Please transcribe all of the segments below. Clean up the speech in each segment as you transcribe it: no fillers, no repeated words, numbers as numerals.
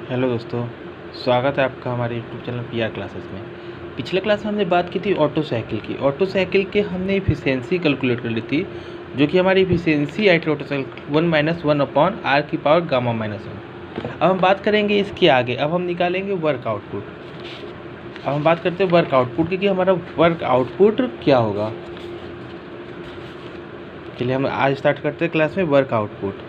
Hello दोस्तों, स्वागत है आपका हमारे यूट्यूब चैनल पीआर क्लासेस में। पिछले क्लास में हमने बात की थी ऑटो साइकिल की। ऑटो साइकिल के हमने इफिशियंसी कैलकुलेट कर ली थी, जो कि हमारी इफिशियंसी आई थी ऑटो साइकिल 1-1/r की पावर गामा -1। अब हम बात करेंगे इसके आगे। अब हम निकालेंगे वर्क आउटपुट। अब हम बात करते हैं वर्क आउटपुट की कि हमारा वर्क आउटपुट क्या होगा। चलिए हम आज स्टार्ट करते हैं क्लास में वर्क आउटपुट।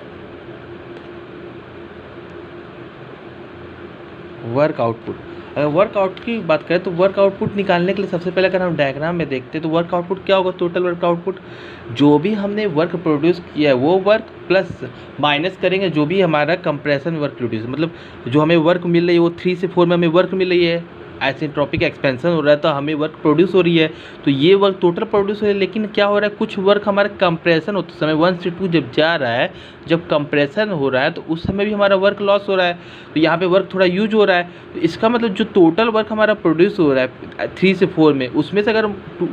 वर्क आउटपुट, अगर वर्क आउट की बात करें तो वर्क आउटपुट निकालने के लिए सबसे पहले अगर हम डायग्राम में देखते हैं तो वर्क आउटपुट क्या होगा। टोटल वर्क आउटपुट, जो भी हमने वर्क प्रोड्यूस किया है वो वर्क प्लस माइनस करेंगे जो भी हमारा कंप्रेशन वर्क प्रोड्यूस, मतलब जो हमें वर्क मिल रही है वो 3 से 4 में हमें वर्क मिल रही है, आइसेंट्रोपिक एक्सपेंशन हो रहा है तो हमें वर्क प्रोड्यूस हो रही है, तो ये वर्क टोटल प्रोड्यूस हो रही है। लेकिन क्या हो रहा है, कुछ वर्क हमारा कंप्रेशन होते समय 1 से 2 जब जा रहा है, जब कंप्रेशन हो रहा है तो उस समय भी हमारा वर्क लॉस हो रहा है, तो यहाँ पे वर्क थोड़ा यूज हो रहा है। तो इसका मतलब जो टोटल वर्क हमारा प्रोड्यूस हो रहा है 3 से 4 में, उसमें से अगर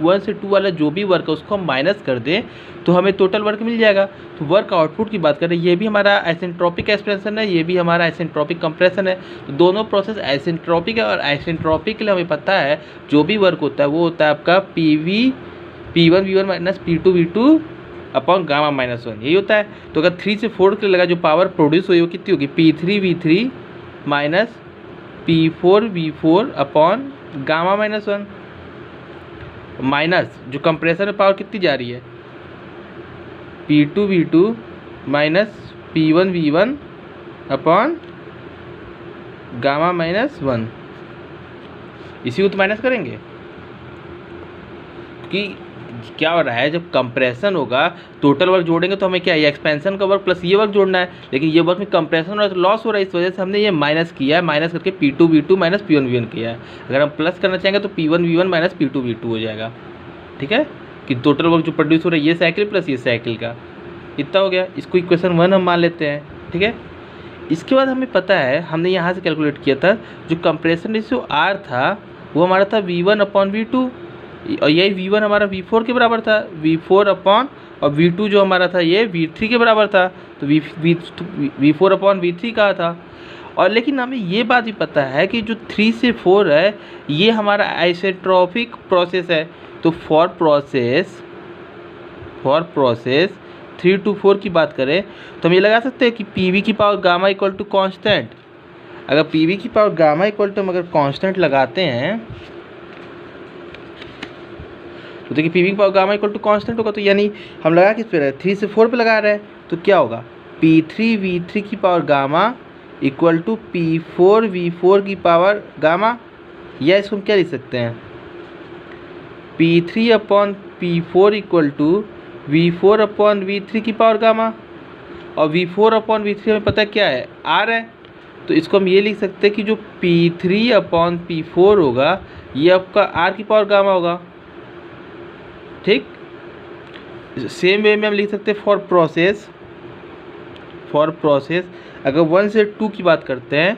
1 से 2 वाला जो भी वर्क है उसको हम माइनस कर दें तो हमें टोटल वर्क मिल जाएगा। तो वर्क आउटपुट की बात करें, ये भी हमारा आइसेंट्रोपिक एक्सपेंशन है, ये भी हमारा आइसेंट्रोपिक कंप्रेशन है। तो दोनों प्रोसेस आइसेंट्रोपिक है, और आइसेंट्रोपिक के लिए हमें पता है जो भी वर्क होता है वो होता है आपका P1 V1 minus P2 V2 upon gamma -1, यही होता है। तो अगर 3 से 4 के लिए लगा जो पावर प्रोड्यूस हुई वो कितनी होगी, P3 V3 minus P4 V4 upon gamma -1, minus जो कंप्रेसर में पावर कितनी जा रही है, P2 V2 minus P1 V1 upon gamma -1। इसी को तो माइनस करेंगे कि क्या हो रहा है, जब कंप्रेशन होगा टोटल वर्क जोड़ेंगे तो हमें क्या है, एक्सपेंशन का वर्क प्लस ये वर्क जोड़ना है, लेकिन ये वर्क में कंप्रेशन हो रहा है तो लॉस हो रहा है, इस वजह से हमने ये माइनस किया है, माइनस करके P2 V2 minus P1 V1 किया है। अगर हम प्लस करना चाहेंगे तो P1 V1 minus P2 V2 हो जाएगा। ठीक है, कि टोटल वर्क जो प्रोड्यूस हो रहा है ये साइकिल प्लस ये साइकिल का, इतना हो गया। इसको इक्वेशन 1 हम मान लेते हैं। ठीक है, इसके बाद हमें पता है, हमने यहाँ से कैलकुलेट किया था, जो कंप्रेशन रेशियो R था वो हमारा था V1 अपॉन V2, और यही V1 हमारा V4 के बराबर था, V4 अपॉन, और V2 जो हमारा था ये V3 के बराबर था, तो V4 अपॉन V3 कहा था। और लेकिन हमें ये बात भी पता है कि जो 3 से 4 है ये हमारा आइसेंट्रोपिक प्रोसेस है। तो फॉर प्रोसेस 3 to 4 की बात करें तो हम ये लगा सकते हैं कि PV की power gamma equal to constant. अगर PV की पावर गामा इक्वल टू हम अगर कॉन्स्टेंट लगाते हैं तो देखिए PV की power gamma equal to constant होगा, तो यानी हम लगा किस पे रहे, 3 से 4 पे लगा रहे हैं, तो क्या होगा, P3 V3 की power gamma equal to P4 V4 की पावर गामा, या इसको हम क्या लिख सकते हैं, P3 upon P4 equal to V4 upon V3 की पावर गामा, और V4 अपॉन V3 हमें पता है क्या है, R है, तो इसको हम ये लिख सकते हैं कि जो P3 अपॉन P4 होगा ये आपका R की पावर गामा होगा। ठीक, सेम वे में हम लिख सकते हैं फॉर प्रोसेस अगर 1 से 2 की बात करते हैं,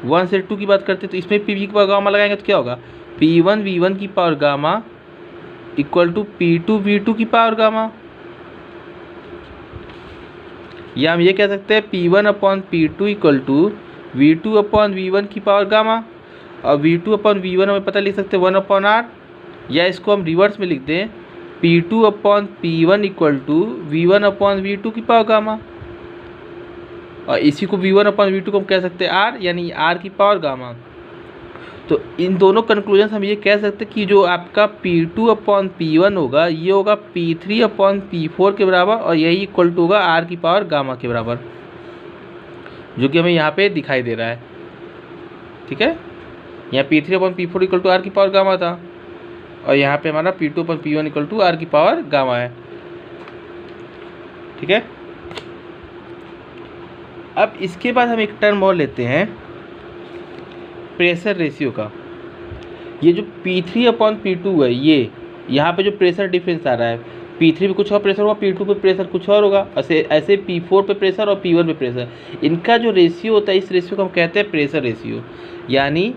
1 से 2 की बात करते हैं तो इसमें PV की पावर गामा लगाएंगे तो क्या होगा, P1 V1 की power gamma equal to P2 V2 की पावर गामा, या हम ये कह सकते हैं P1 upon P2 equal to V2 upon V1 की पावर गामा, और V2 अपॉन V1 हमें पता लिख सकते हैं 1 अपॉन R, या इसको हम रिवर्स में लिख दें P2 upon P1 equal to V1 upon V2 की पावर गामा, और इसी को V1 अपॉन V2 को हम कह सकते हैं R, यानी R की पावर गामा। तो इन दोनों कंक्लूजन हम ये कह सकते हैं कि जो आपका P2 अपॉन P1 होगा ये होगा P3 अपॉन P4 के बराबर, और यही इक्वल टू होगा R की पावर गामा के बराबर, जो कि हमें यहाँ पे दिखाई दे रहा है। ठीक है, यहाँ P3 upon P4 equal to R की पावर गामा था, और यहाँ पे हमारा P2 upon P1 equal to R की पावर गामा है। ठीक है, अब इसके बाद हम एक टर्म और लेते हैं प्रेशर रेशियो का। ये जो P3 अपॉन P2 है, ये यहाँ पे जो प्रेशर डिफरेंस आ रहा है, P3 पे कुछ और प्रेशर होगा, P2 पे प्रेशर कुछ और होगा, ऐसे P4 पे प्रेशर और P1 पे प्रेशर, इनका जो रेशियो होता है इस रेशियो को हम कहते हैं प्रेशर रेशियो। यानी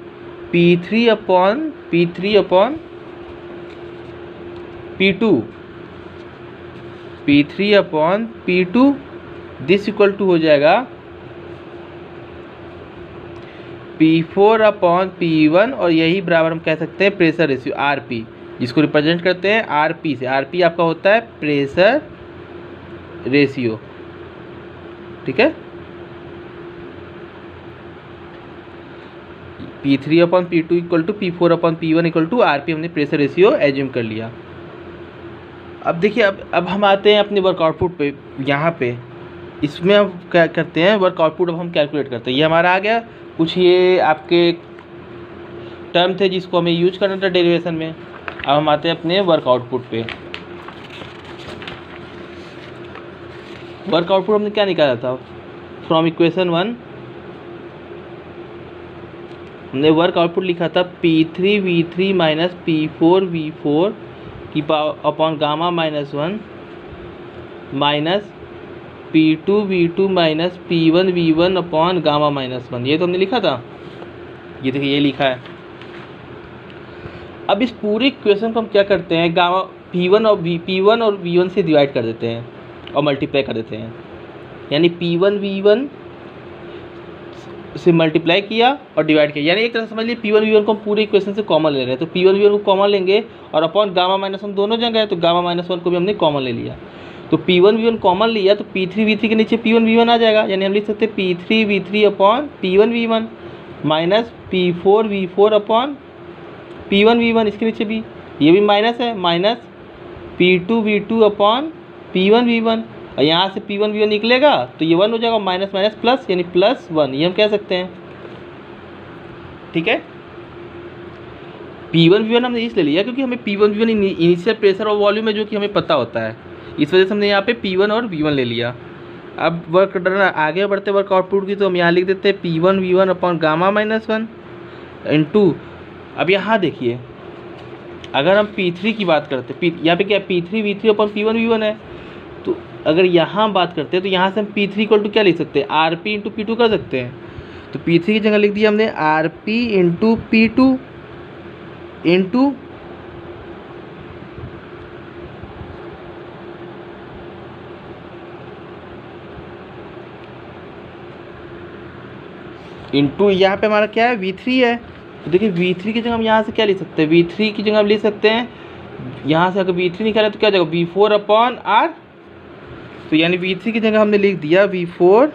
P3 upon P3 upon P2 this equal to हो जाएगा P4 अपॉन P1 और यही बराबर हम कह सकते हैं प्रेशर रेशियो RP, जिसको रिप्रेजेंट करते हैं RP से। RP आपका होता है प्रेशर रेशियो, ठीक है। P3 upon P2 equal to P4 upon P1 equal to RP, हमने प्रेशर रेशियो एज्यूम कर लिया। अब देखिए, अब हम आते हैं अपने वर्क आउटपुट पे। यहाँ पे इसमें हम क्या करते हैं, वर्क आउटपुट अब हम कैलकुलेट करते हैं। ये हमारा आ गया, कुछ ये आपके टर्म थे जिसको हमें यूज करना था डेरिवेशन में। अब हम आते हैं अपने वर्क आउटपुट पे। वर्क आउटपुट हमने क्या निकाला था फ्रॉम इक्वेशन 1, हमने वर्क आउटपुट लिखा था P3V3 माइनस P4V4 की power upon gamma minus 1 minus P2V2 minus P1V1 upon gamma minus 1। ये तो हमने लिखा था, ये देखिए ये लिखा है। अब इस पूरी इक्वेशन को हम क्या करते हैं, गामा P1 और V1 से डिवाइड कर देते हैं और मल्टीप्लाई कर देते हैं। यानी P1V1 से मल्टीप्लाई किया और डिवाइड किया, यानी एक तरह से समझ लीजिए P1V1 को हम पूरे इक्वेशन से कॉमन ले रहे हैं। तो P1V1 को कॉमन लेंगे और अपॉन गामा माइनस 1 दोनों जगह है, तो गामा माइनस 1 को भी हमने कॉमन ले लिया। तो P1V1 कॉमन लिया तो P3V3 के नीचे P1V1 आ जाएगा, यानी हम लिख सकते हैं P3V3 upon P1V1 minus P4V4 upon P1V1, इसके नीचे भी ये भी माइनस है, माइनस P2V2 अपॉन P1V1, और यहाँ से P1V1 निकलेगा तो ये 1 हो जाएगा, माइनस माइनस प्लस यानी +1, ये हम कह सकते हैं, ठीक है। P1V1 हमने इसलिए लिया क्योंकि हमें P1V1 इनिशियल प्रेशर और वॉल्यूम है जो कि हमें पता होता है, इस वजह से हमने यहाँ पे P1 और V1 ले लिया। अब वर्क डन, आगे बढ़ते वर्क आउटपुट की, तो हम यहाँ लिख देते हैं P1V1 upon gamma minus 1 into, अब यहाँ देखिए अगर हम P3 की बात करते हैं, यहाँ पे क्या P3V3 अपॉन P1V1 है, तो अगर यहाँ बात करते हैं तो यहाँ से हम P3 इक्वल टू क्या लिख सकते हैं, RP इंटू P2 कर सकते हैं। तो P3 की जगह लिख दिया हमने RP इंटू P2 इंटू यहाँ पे हमारा क्या है, V3 है। तो देखिए V3 की जगह हम यहाँ से क्या लिख सकते हैं, V3 की जगह हम लिख सकते हैं, यहाँ से अगर V3 निकाले तो क्या जाएगा V4 अपॉन R। तो यानी V3 की जगह हमने लिख दिया V4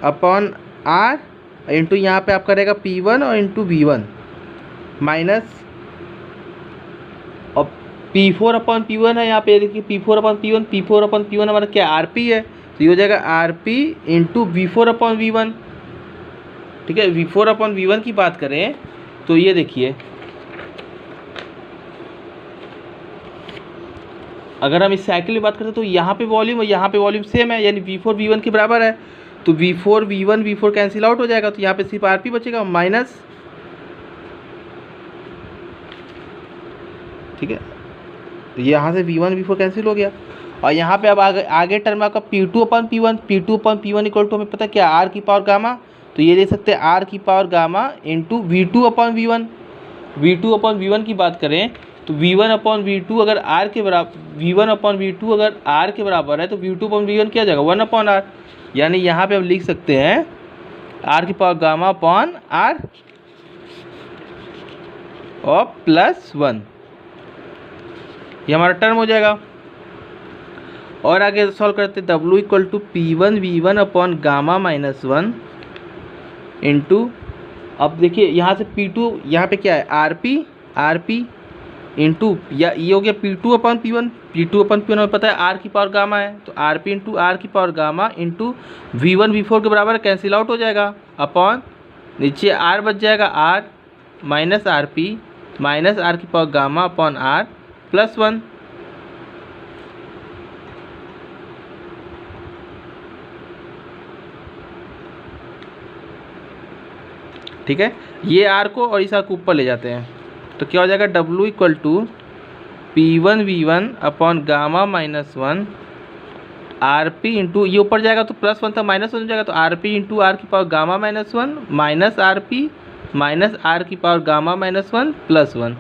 अपॉन R इंटू यहाँ पे आपका रहेगा P1 और इंटू V1 माइनस, और P4 अपॉन P1 है, यहाँ पे देखिए P4 upon P1, P4 upon P1 हमारा क्या RP है, तो ये हो जाएगा RP into V4 upon V1, ठीक है। V4 अपॉन V1 की बात करें तो ये देखिए, अगर हम इस साइकिल में बात करते हैं तो यहाँ पे वॉल्यूम और यहाँ पे वॉल्यूम सेम है, यानी V4 V1 के बराबर है। तो V4 V1 V4 cancel out हो जाएगा, तो यहाँ पे सिर्फ RP बचेगा माइनस, ठीक है। तो यहाँ से V1 V4 कैंसिल हो गया, और यहाँ पे अब आगे टर्म आपका P2 upon P1 equal to हमें पता है क्या, R की पावर गामा, तो ये ले सकते हैं R की power gamma into V2 upon V1। V2 upon V1 की बात करें तो V1 अपॉन V2 अगर R के बराबर, V1 अपॉन V2 अगर R के बराबर है तो V2 अपॉन V1 क्या जाएगा 1 अपॉन R, यानी यहाँ पे हम लिख सकते हैं R की पावर गामा अपॉन R और +1, ये हमारा टर्म हो जाएगा। और आगे सॉल्व करते W equal to P1V1 upon gamma minus 1 into, अब देखिए यहाँ से P2, यहाँ पे क्या है RP इंटू, या ये हो गया P2 अपॉन P1 हमें पता है R की पावर गामा है, तो RP इंटू R की power gamma into V1 V4 के बराबर कैंसिल आउट हो जाएगा, अपॉन नीचे R बच जाएगा R minus RP minus R की पावर गामा अपॉन R +1, ठीक है। ये R को और इस R को ऊपर ले जाते हैं तो क्या हो जाएगा W equal to P1V1 upon gamma minus 1 RP into, ये ऊपर जाएगा तो +1 था माइनस 1 हो जाएगा, तो RP इंटू R की power gamma minus 1 minus RP minus R की पावर गामा माइनस 1 +1,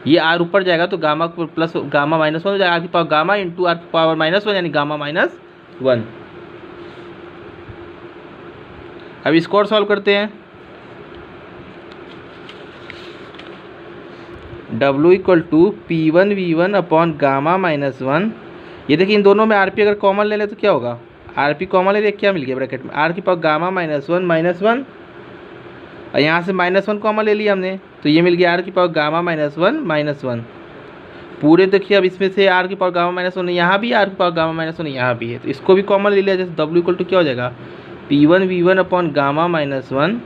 ये R ऊपर जाएगा तो गामा प्लस गामा माइनस 1 हो जाएगा, R की पावर गामा इंटू R की पावर माइनस 1 यानी गामा माइनस 1। अब इसको और सॉल्व करते हैं W equal to P1V1 upon gamma minus 1। ये देखिए इन दोनों में RP अगर कॉमन ले ले तो क्या होगा, RP कॉमन ले ले क्या मिल गया ब्रैकेट में, R की पावर गामा माइनस 1 और यहाँ से -1 कॉमन ले लिया हमने तो ये मिल गया R की पावर गामा -1 पूरे। देखिए अब इसमें से R की पावर गामा -1 यहाँ भी, R की पावर गामा -1 यहाँ भी है, तो इसको भी कॉमन ले लिया। जैसे W इक्वल टू क्या हो जाएगा, P1V1 अपॉन गामा -1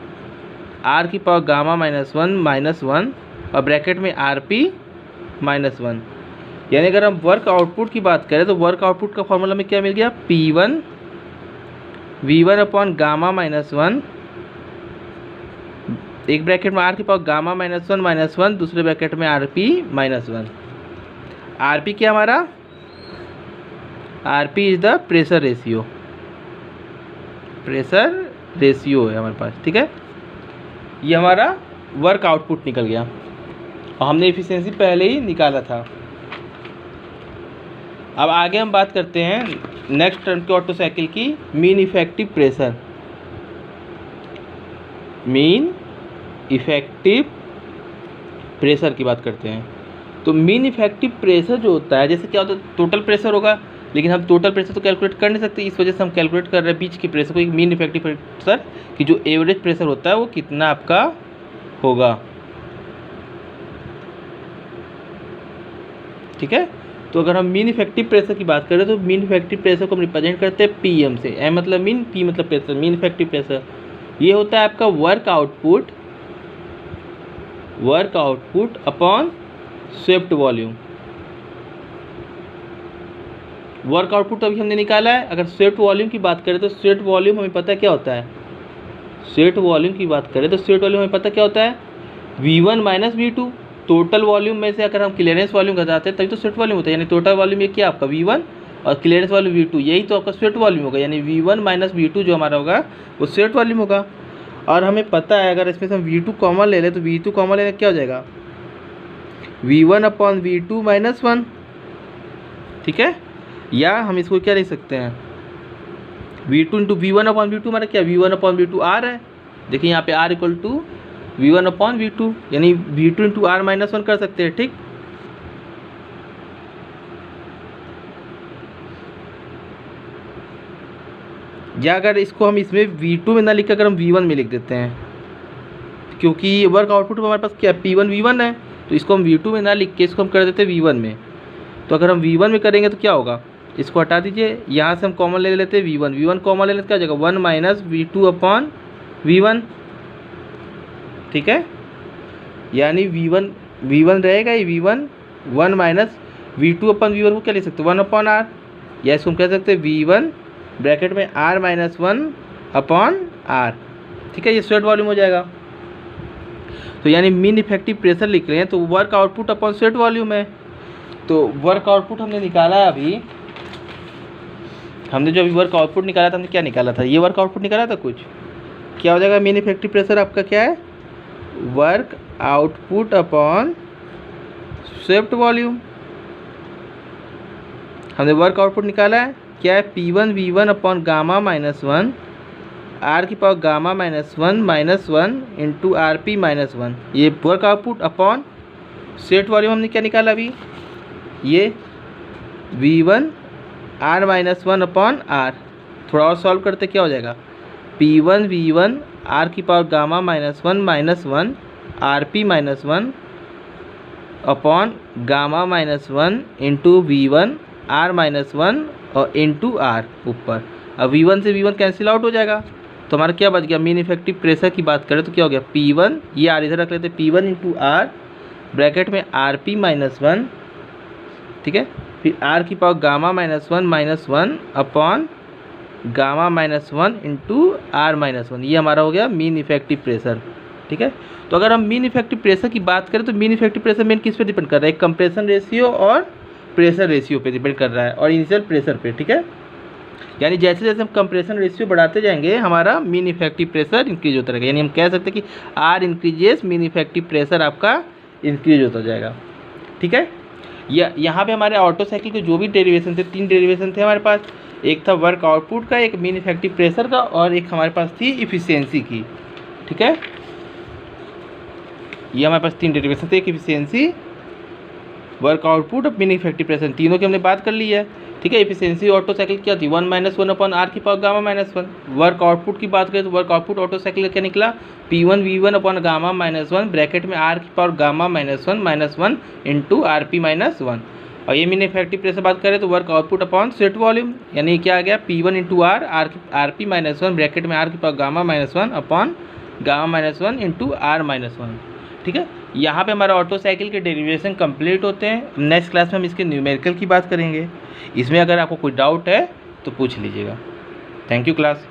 R की पावर गामा -1 और ब्रैकेट में RP -1। यानी अगर हम वर्क आउटपुट की बात करें तो वर्क आउटपुट का फॉर्मूला में क्या मिल गया, P1V1 अपॉन गामा -1, एक ब्रैकेट में R की पावर गामा -1 दूसरे ब्रैकेट में RP -1। RP क्या हमारा, RP is the pressure ratio है हमारे पास, ठीक है। ये हमारा वर्क आउटपुट निकल गया और हमने एफिशिएंसी पहले ही निकाला था। अब आगे हम बात करते हैं नेक्स्ट टर्म के ऑटो साइकिल की, मीन इफेक्टिव प्रेशर की बात करते हैं। तो मीन इफेक्टिव प्रेशर जो होता है, जैसे क्या होता है टोटल प्रेशर होगा, लेकिन हम टोटल प्रेशर तो कैलकुलेट कर नहीं सकते, इस वजह से हम कैलकुलेट कर रहे हैं बीच के प्रेशर को, एक मीन इफेक्टिव प्रेशर की जो एवरेज प्रेशर होता है वो कितना आपका होगा, ठीक है। तो अगर हम मीन इफेक्टिव प्रेशर की बात करें तो मीन इफेक्टिव प्रेशर को हम रिप्रेजेंट करते हैं PM से, M मतलब मीन, P मतलब प्रेशर, मीन इफेक्टिव प्रेशर। ये होता है आपका work output upon swept volume. Work output अभी हमने निकाला है। अगर स्वेप्ट वॉल्यूम की बात करें तो स्वेप्ट वॉल्यूम हमें पता है क्या होता है, स्वेप्ट वॉल्यूम की बात करें तो स्वेप्ट वॉल्यूम हमें पता क्या होता है, V1 minus V2। Total volume में से अगर हम क्लियरेंस वॉल्यूम घटाते हैं तभी तो स्वेप्ट वॉल्यूम होता है, यानी टोटल वॉल्यूम ये क्या आपका V1 और क्लियरेंस वॉल्यूम V2, यही तो आपका स्वेप्ट वॉल्यूम होगा, यानी V1 माइनस V2 जो हमारा होगा वो स्वेप्ट वॉल्यूम होगा। और हमें पता है अगर इसमें से हम V2 कॉमन ले लें तो V2 कॉमन लेने क्या हो जाएगा, V1 अपॉन V2 माइनस 1, ठीक है। या हम इसको क्या लिख सकते हैं, V2 into V1 upon V2 हमारा क्या, V1 अपॉन V2 R है। देखिए यहाँ पे R equal to V1 upon V2, यानी V2 इंटू R माइनस 1 कर सकते हैं, ठीक। या अगर इसको हम इसमें V2 में ना लिख कर अगर हम V1 में लिख देते हैं, क्योंकि वर्क आउटपुट में हमारे पास क्या P1V1 है, तो इसको हम V2 में ना लिख के इसको हम कर देते हैं V1 में। तो अगर हम V1 में करेंगे तो क्या होगा, इसको हटा दीजिए, यहाँ से हम कॉमन ले लेते हैं V1 कॉमन ले लेते क्या हो जाएगा, 1 माइनस V2 अपॉन V1, ठीक है। यानी V1 रहेगा, ये V1 1 minus V2 upon V1 को क्या लिख सकते हैं, 1 अपॉन R, या इसको हम कह सकते हैं V1 ब्रैकेट में R माइनस 1 अपॉन R, ठीक है। ये स्वेट वॉल्यूम हो जाएगा। तो यानी मीन इफेक्टिव प्रेशर लिख रहे हैं तो work output upon sweat volume है। तो वर्क आउटपुट हमने निकाला है, अभी हमने जो अभी वर्क आउटपुट निकाला था, हमने क्या निकाला था, ये वर्क आउटपुट निकाला था कुछ, क्या हो जाएगा, मीन इफेक्टिव प्रेशर आपका क्या है, work output upon swept volume. हमने वर्क आउटपुट निकाला है क्या है, P1V1 upon gamma minus 1 R की power gamma minus 1 into RP minus 1। ये work output upon swept volume हमने क्या निकाला अभी, ये V1 R minus 1 upon R। थोड़ा और सॉल्व करते क्या हो जाएगा, P1V1 R की power gamma minus 1 RP minus 1 upon gamma minus 1 into V1 R minus 1 और इंटू R ऊपर। अब V1 से V1 कैंसिल आउट हो जाएगा, तो हमारा क्या बच गया, मीन इफेक्टिव प्रेशर की बात करें तो क्या हो गया, P1, ये R इधर रख लेते हैं, P1 इंटू R ब्रैकेट में RP माइनस 1, ठीक है। फिर R की power gamma minus 1 upon gamma minus 1 into R minus 1, ये हमारा हो गया मीन इफेक्टिव प्रेशर, ठीक है। तो अगर हम मीन इफेक्टिव प्रेशर की बात करें तो मीन इफेक्टिव प्रेशर मेन किस पे डिपेंड कर रहा है, कंप्रेशन रेशियो और प्रेशर रेशियो पे डिपेंड कर रहा है और इनिशियल प्रेशर पे, ठीक है। यानी जैसे जैसे हम कंप्रेशन रेशियो बढ़ाते जाएंगे हमारा मीन इफेक्टिव प्रेशर इंक्रीज होता रहेगा, यानी हम कह सकते हैं कि R increases, mean effective pressure आपका इंक्रीज होता जाएगा, ठीक है। यहाँ पे हमारे ऑटो साइकिल के जो भी डेरिवेशन थे, 3 डेरिवेशन थे हमारे पास, एक था वर्क आउटपुट का, एक मीन इफेक्टिव प्रेशर का और एक हमारे पास थी इफिशियंसी की, ठीक है। ये हमारे पास 3 डेरिवेशन थे, एक इफिशियंसी, वर्क आउटपुट और मिन इफेक्टिव प्रेशर, तीनों की हमने बात कर ली है। ठीक है, एफिशिएंसी ऑटो साइकिल क्या थी 1 - 1 अपॉन आर की power gamma minus 1। Work output की बात करें तो वर्क आउटपुट ऑटो साइकिल क्या निकला P1 V1 upon gamma minus 1 bracket में आर की power gamma minus 1 into R P minus 1। और ये मीन इफेक्टिव प्रेशर बात करें तो work output upon set volume, यानी क्या आ गया P1 into R P minus 1 bracket में आर की power gamma minus 1 upon gamma minus 1 into R minus 1। ठीक है, यहाँ पे हमारा ऑटो साइकिल के डेरिवेशन कंप्लीट होते हैं। नेक्स्ट क्लास में हम इसके न्यूमेरिकल की बात करेंगे। इसमें अगर आपको कोई डाउट है तो पूछ लीजिएगा। Thank you class.